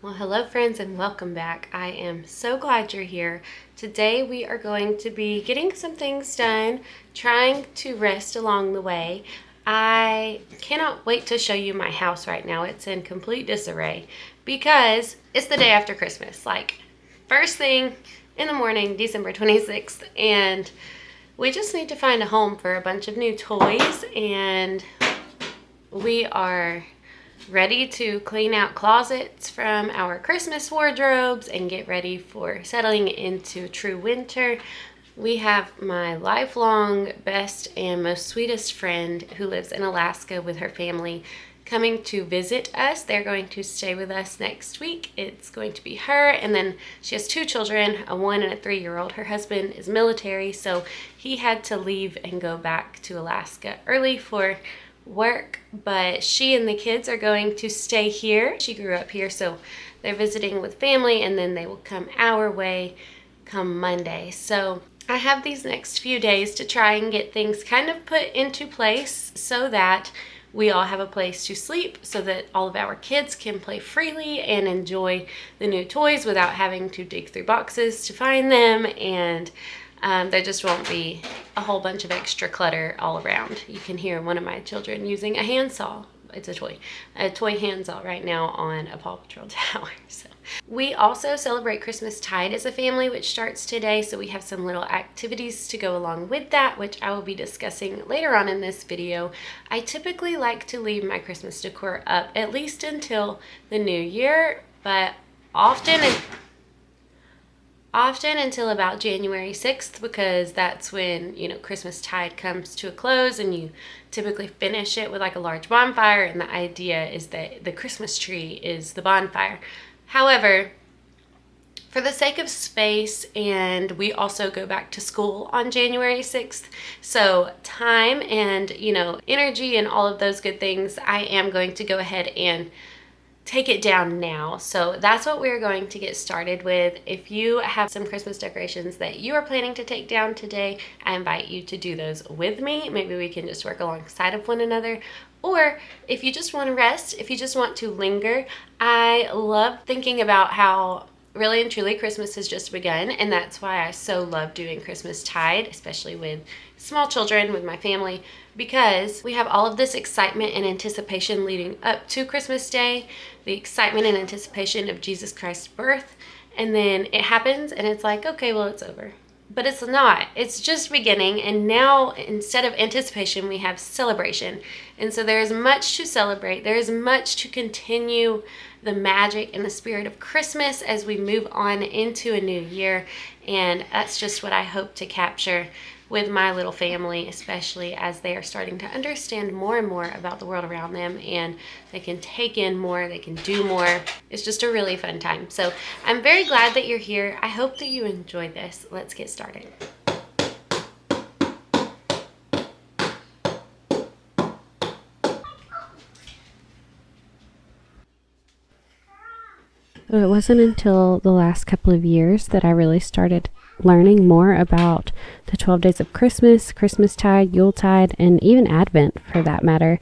Well, hello friends and welcome back. I am so glad you're here. Today we are going to be getting some things done, trying to rest along the way. I cannot wait to show you my house right now. It's in complete disarray because it's the day after Christmas, like first thing in the morning, December 26th, and we just need to find a home for a bunch of new toys, and we are ready to clean out closets from our Christmas wardrobes and get ready for settling into true winter. We have my lifelong best and most sweetest friend who lives in Alaska with her family coming to visit us. They're going to stay with us next week. It's going to be her, and then she has two children, a 1 and a 3-year-old. Her husband is military, so he had to leave and go back to Alaska early for work, but she and the kids are going to stay here. She grew up here, so they're visiting with family, and then they will come our way come Monday. So I have these next few days to try and get things kind of put into place so that we all have a place to sleep, so that all of our kids can play freely and enjoy the new toys without having to dig through boxes to find them, and there just won't be a whole bunch of extra clutter all around. You can hear one of my children using a handsaw. It's a toy handsaw right now on a Paw Patrol tower. So we also celebrate Christmastide as a family, which starts today. So we have some little activities to go along with that, which I will be discussing later on in this video. I typically like to leave my Christmas decor up at least until the new year, but often until about January 6th, because that's when, Christmastide comes to a close, and you typically finish it with like a large bonfire, and the idea is that the Christmas tree is the bonfire. However, for the sake of space, and we also go back to school on January 6th, so time and, energy and all of those good things, I am going to go ahead and take it down now. So that's what we're going to get started with. If you have some Christmas decorations that you are planning to take down today, I invite you to do those with me. Maybe we can just work alongside of one another. Or if you just want to rest, if you just want to linger, I love thinking about how really and truly Christmas has just begun, and that's why I so love doing Christmastide, especially with small children, with my family, because we have all of this excitement and anticipation leading up to Christmas Day, the excitement and anticipation of Jesus Christ's birth, and then it happens and it's like, okay, well, it's over. But it's not. It's just beginning, and now instead of anticipation, we have celebration. And so there is much to celebrate. There is much to continue the magic and the spirit of Christmas as we move on into a new year. And that's just what I hope to capture with my little family, especially as they are starting to understand more and more about the world around them, and they can take in more, they can do more. It's just a really fun time. So I'm very glad that you're here. I hope that you enjoy this. Let's get started. So it wasn't until the last couple of years that I really started learning more about the 12 days of Christmas, Christmastide, Yuletide, and even Advent for that matter.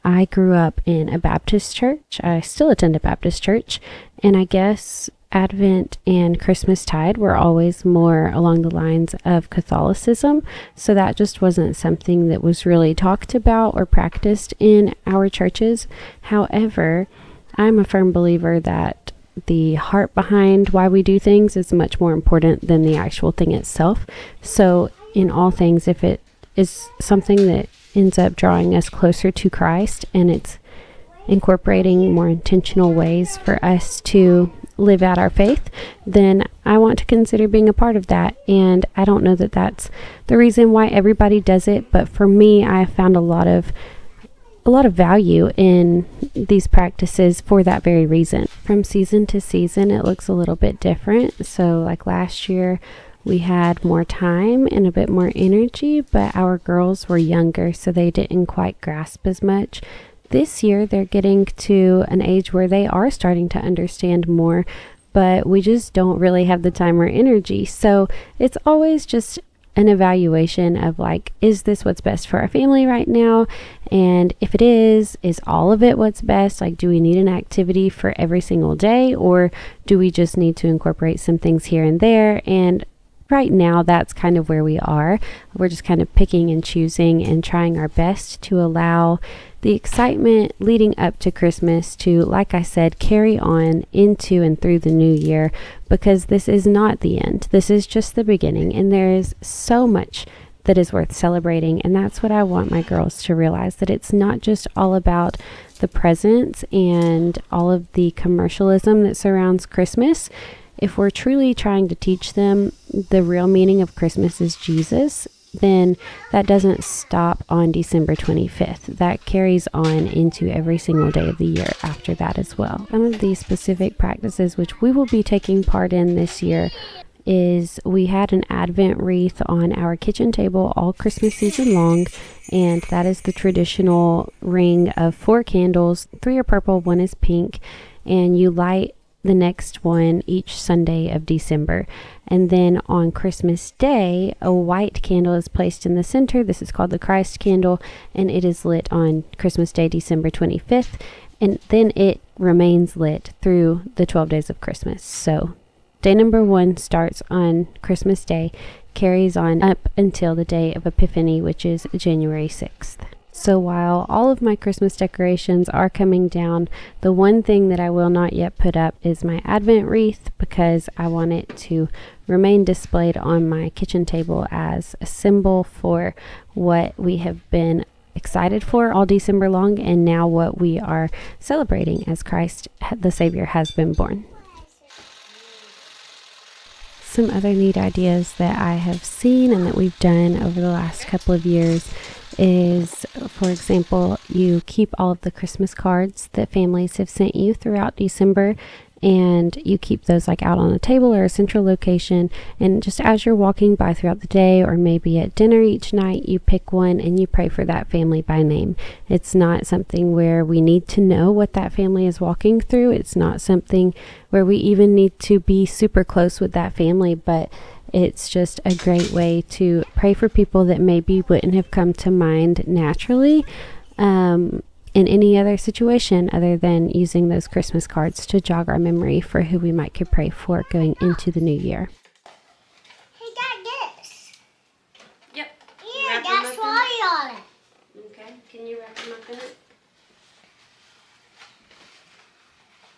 I grew up in a Baptist church. I still attend a Baptist church, and I guess Advent and Christmastide were always more along the lines of Catholicism, so that just wasn't something that was really talked about or practiced in our churches. However, I'm a firm believer that the heart behind why we do things is much more important than the actual thing itself. So in all things, if it is something that ends up drawing us closer to Christ, and it's incorporating more intentional ways for us to live out our faith, then I want to consider being a part of that. And I don't know that that's the reason why everybody does it, but for me, I have found a lot of value in these practices for that very reason. From season to season, it looks a little bit different. So like last year, we had more time and a bit more energy, but our girls were younger, so they didn't quite grasp as much. This year, they're getting to an age where they are starting to understand more, but we just don't really have the time or energy. So it's always just an evaluation of like, is this what's best for our family right now? And if it is all of it what's best? Like, do we need an activity for every single day, or do we just need to incorporate some things here and there? And right now, that's kind of where we are. We're just kind of picking and choosing and trying our best to allow the excitement leading up to Christmas to, like I said, carry on into and through the new year, because this is not the end. This is just the beginning, and there is so much that is worth celebrating. And that's what I want my girls to realize, that it's not just all about the presents and all of the commercialism that surrounds Christmas. If we're truly trying to teach them the real meaning of Christmas is Jesus, then that doesn't stop on December 25th. That carries on into every single day of the year after that as well. Some of these specific practices which we will be taking part in this year is we had an Advent wreath on our kitchen table all Christmas season long, and that is the traditional ring of 4 candles. 3 are purple, 1 is pink, and you light the next one each Sunday of December. And then on Christmas Day, a white candle is placed in the center. This is called the Christ candle, and it is lit on Christmas Day, December 25th, and then it remains lit through the 12 days of Christmas. So day number 1 starts on Christmas Day, carries on up until the day of Epiphany, which is January 6th. So while all of my Christmas decorations are coming down, the one thing that I will not yet put up is my Advent wreath, because I want it to remain displayed on my kitchen table as a symbol for what we have been excited for all December long, and now what we are celebrating as Christ the Savior has been born. Some other neat ideas that I have seen and that we've done over the last couple of years is, for example, you keep all of the Christmas cards that families have sent you throughout December, and you keep those like out on a table or a central location, and just as you're walking by throughout the day or maybe at dinner each night, you pick one and you pray for that family by name. It's not something where we need to know what that family is walking through. It's not something where we even need to be super close with that family, but it's just a great way to pray for people that maybe wouldn't have come to mind naturally in any other situation other than using those Christmas cards to jog our memory for who we might could pray for going into the new year. He got this. Yep. Yeah, got swirly on it. Okay, can you wrap them up in it?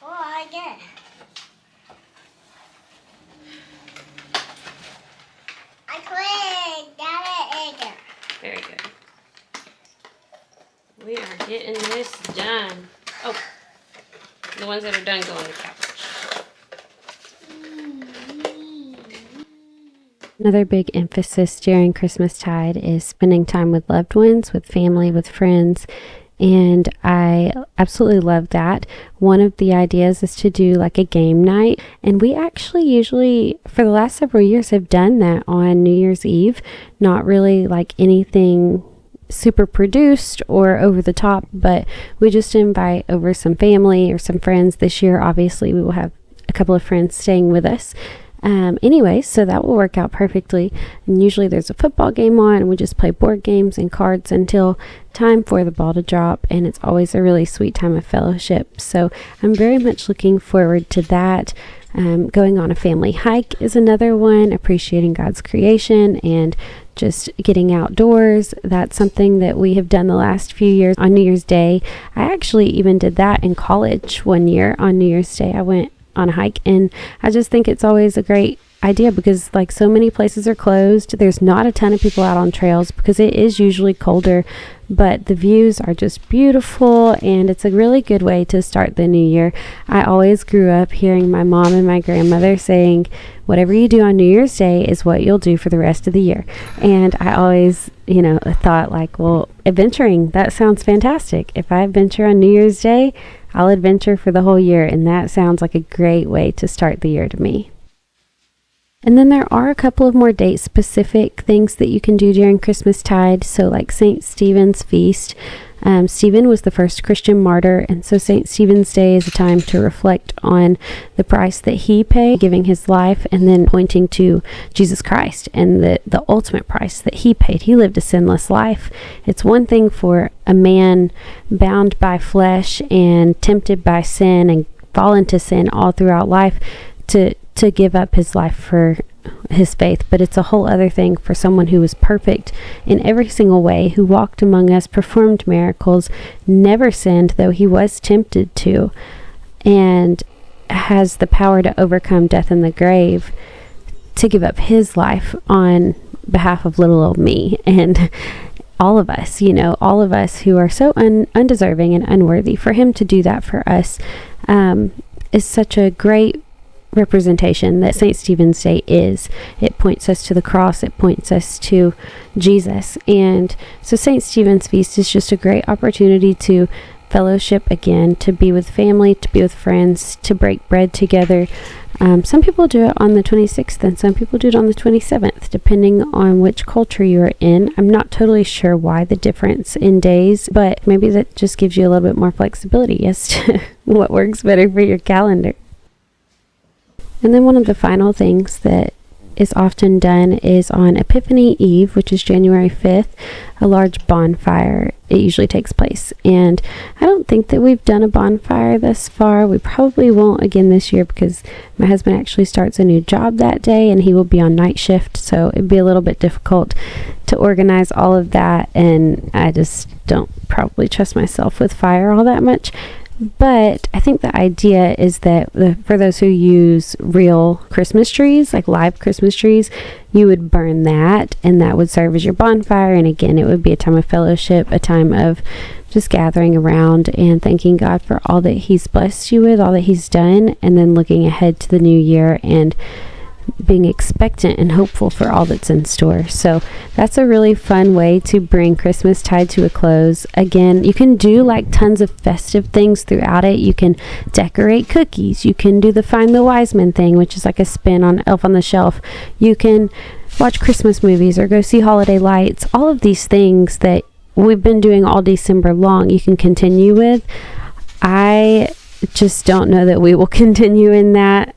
Oh, I get it. I clicked. Got it. Very good. We are getting this done. Oh, the ones that are done go on the couch. Another big emphasis during Christmastide is spending time with loved ones, with family, with friends. And I absolutely love that. One of the ideas is to do like a game night. And we actually usually, for the last several years, have done that on New Year's Eve. Not really like anything super produced or over the top, but we just invite over some family or some friends. This year, obviously, we will have a couple of friends staying with us. Anyway, so that will work out perfectly. And usually there's a football game on, and we just play board games and cards until time for the ball to drop. And it's always a really sweet time of fellowship. So I'm very much looking forward to that. Going on a family hike is another one, appreciating God's creation and just getting outdoors. That's something that we have done the last few years on New Year's Day. I actually even did that in college one year on New Year's Day. I went on a hike, and I just think it's always a great idea because like so many places are closed. There's not a ton of people out on trails because it is usually colder, but the views are just beautiful, and it's a really good way to start the new year. I always grew up hearing my mom and my grandmother saying, whatever you do on New Year's Day is what you'll do for the rest of the year. And I always, thought like, well, adventuring, that sounds fantastic. If I adventure on New Year's Day, I'll adventure for the whole year, and that sounds like a great way to start the year to me. And then there are a couple of more date-specific things that you can do during Christmastide. So like St. Stephen's Feast, Stephen was the first Christian martyr, and so St. Stephen's Day is a time to reflect on the price that he paid, giving his life, and then pointing to Jesus Christ and the ultimate price that he paid. He lived a sinless life. It's one thing for a man bound by flesh and tempted by sin and fall into sin all throughout life to give up his life for his faith, but it's a whole other thing for someone who was perfect in every single way, who walked among us, performed miracles, never sinned, though he was tempted to, and has the power to overcome death and the grave, to give up his life on behalf of little old me and all of us, all of us who are so undeserving and unworthy. For him to do that for us is such a great representation that St. Stephen's Day is. It points us to the cross. It points us to Jesus. And so St. Stephen's Feast is just a great opportunity to fellowship again, to be with family, to be with friends, to break bread together. Some people do it on the 26th and some people do it on the 27th, depending on which culture you are in. I'm not totally sure why the difference in days, but maybe that just gives you a little bit more flexibility as to what works better for your calendar. And then one of the final things that is often done is on Epiphany Eve, which is January 5th, a large bonfire. It usually takes place. And I don't think that we've done a bonfire thus far. We probably won't again this year because my husband actually starts a new job that day and he will be on night shift. So it'd be a little bit difficult to organize all of that. And I just don't probably trust myself with fire all that much. But I think the idea is that for those who use real Christmas trees, like live Christmas trees, you would burn that and that would serve as your bonfire. And again, it would be a time of fellowship, a time of just gathering around and thanking God for all that he's blessed you with, all that he's done, and then looking ahead to the new year and being expectant and hopeful for all that's in store. So that's a really fun way to bring Christmastide to a close. Again, you can do like tons of festive things throughout it. You can decorate cookies. You can do the Find the Wise Men thing, which is like a spin on Elf on the Shelf. You can watch Christmas movies or go see holiday lights. All of these things that we've been doing all December long, you can continue with. I just don't know that we will continue in that.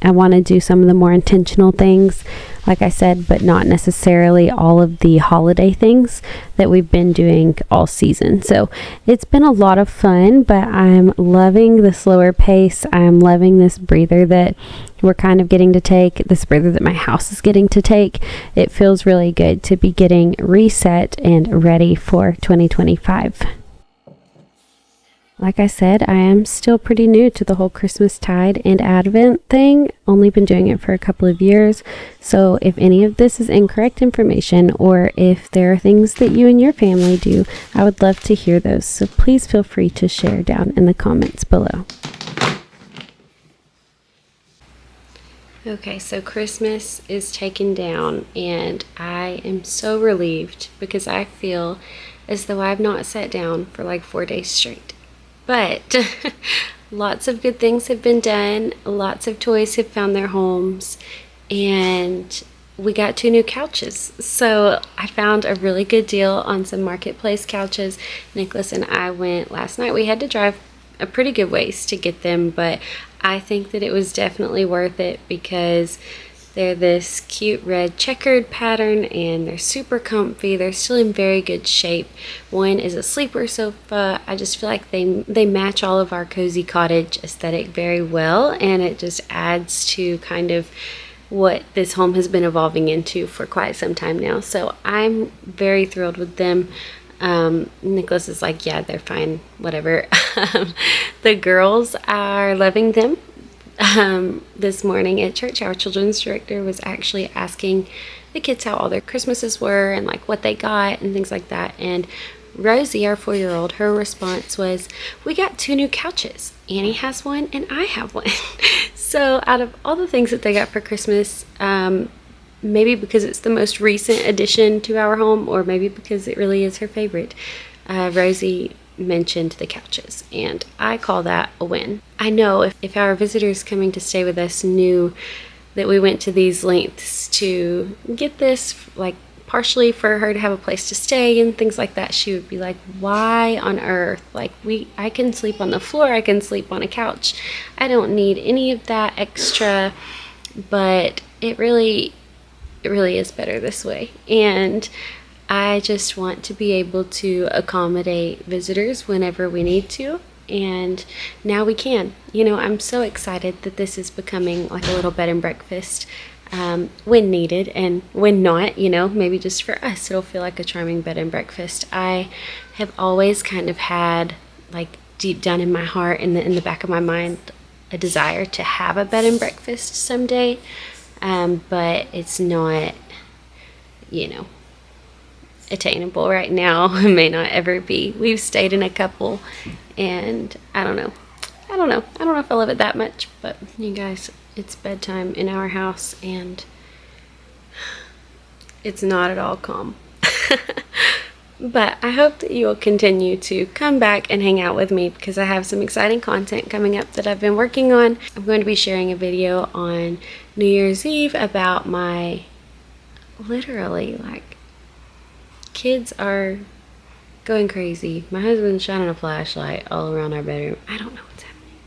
I want to do some of the more intentional things, like I said, but not necessarily all of the holiday things that we've been doing all season. So it's been a lot of fun, but I'm loving the slower pace. I'm loving this breather that we're kind of getting to take, this breather that my house is getting to take. It feels really good to be getting reset and ready for 2025. Like I said, I am still pretty new to the whole Christmastide and Advent thing. Only been doing it for a couple of years. So if any of this is incorrect information or if there are things that you and your family do, I would love to hear those. So please feel free to share down in the comments below. Okay, so Christmas is taken down and I am so relieved because I feel as though I've not sat down for like 4 days straight. But lots of good things have been done. Lots of toys have found their homes. And we got 2 new couches. So I found a really good deal on some marketplace couches. Nicholas and I went last night. We had to drive a pretty good ways to get them. But I think that it was definitely worth it because they're this cute red checkered pattern and they're super comfy. They're still in very good shape. One is a sleeper sofa. I just feel like they match all of our cozy cottage aesthetic very well, and it just adds to kind of what this home has been evolving into for quite some time now. So I'm very thrilled with them. Nicholas is like, yeah, they're fine, whatever. The girls are loving them. This morning at church, our children's director was actually asking the kids how all their Christmases were and like what they got and things like that. And Rosie, our 4-year-old, her response was, we got 2 new couches. Annie has one and I have one. So out of all the things that they got for Christmas, maybe because it's the most recent addition to our home or maybe because it really is her favorite, Rosie mentioned the couches, and I call that a win. I know if our visitors coming to stay with us knew that we went to these lengths to get this, like partially for her to have a place to stay and things like that, she would be like, why on earth? Like, I can sleep on the floor, I can sleep on a couch. I don't need any of that extra, but it really is better this way. And I just want to be able to accommodate visitors whenever we need to. And now we can. You know, I'm so excited that this is becoming like a little bed and breakfast when needed, and when not, you know, maybe just for us, it'll feel like a charming bed and breakfast. I have always kind of had, like, deep down in my heart, in the back of my mind, a desire to have a bed and breakfast someday, but it's not, you know, attainable right now. It may not ever be. We've stayed in a couple, and I don't know if I love it that much. But you guys, it's bedtime in our house, and it's not at all calm. But I hope that you will continue to come back and hang out with me, because I have some exciting content coming up that I've been working on. I'm going to be sharing a video on New Year's Eve about my, literally, like, kids are going crazy. My husband's shining a flashlight all around our bedroom. I don't know what's happening.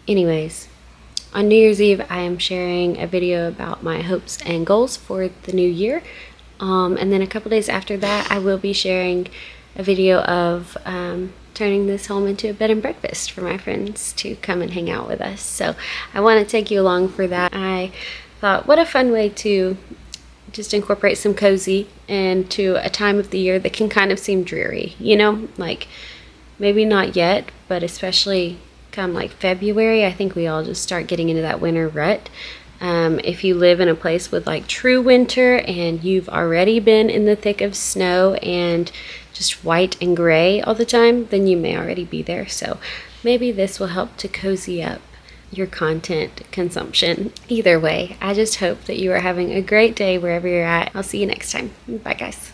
Anyways, on New Year's Eve, I am sharing a video about my hopes and goals for the new year. And then a couple days after that, I will be sharing a video of turning this home into a bed and breakfast for my friends to come and hang out with us. So I want to take you along for that. I thought, what a fun way to just incorporate some cozy into a time of the year that can kind of seem dreary, you know, like maybe not yet, but especially come like February, I think we all just start getting into that winter rut. If you live in a place with like true winter and you've already been in the thick of snow and just white and gray all the time, then you may already be there. So maybe this will help to cozy up your content consumption. Either way, I just hope that you are having a great day wherever you're at. I'll see you next time. Bye, guys.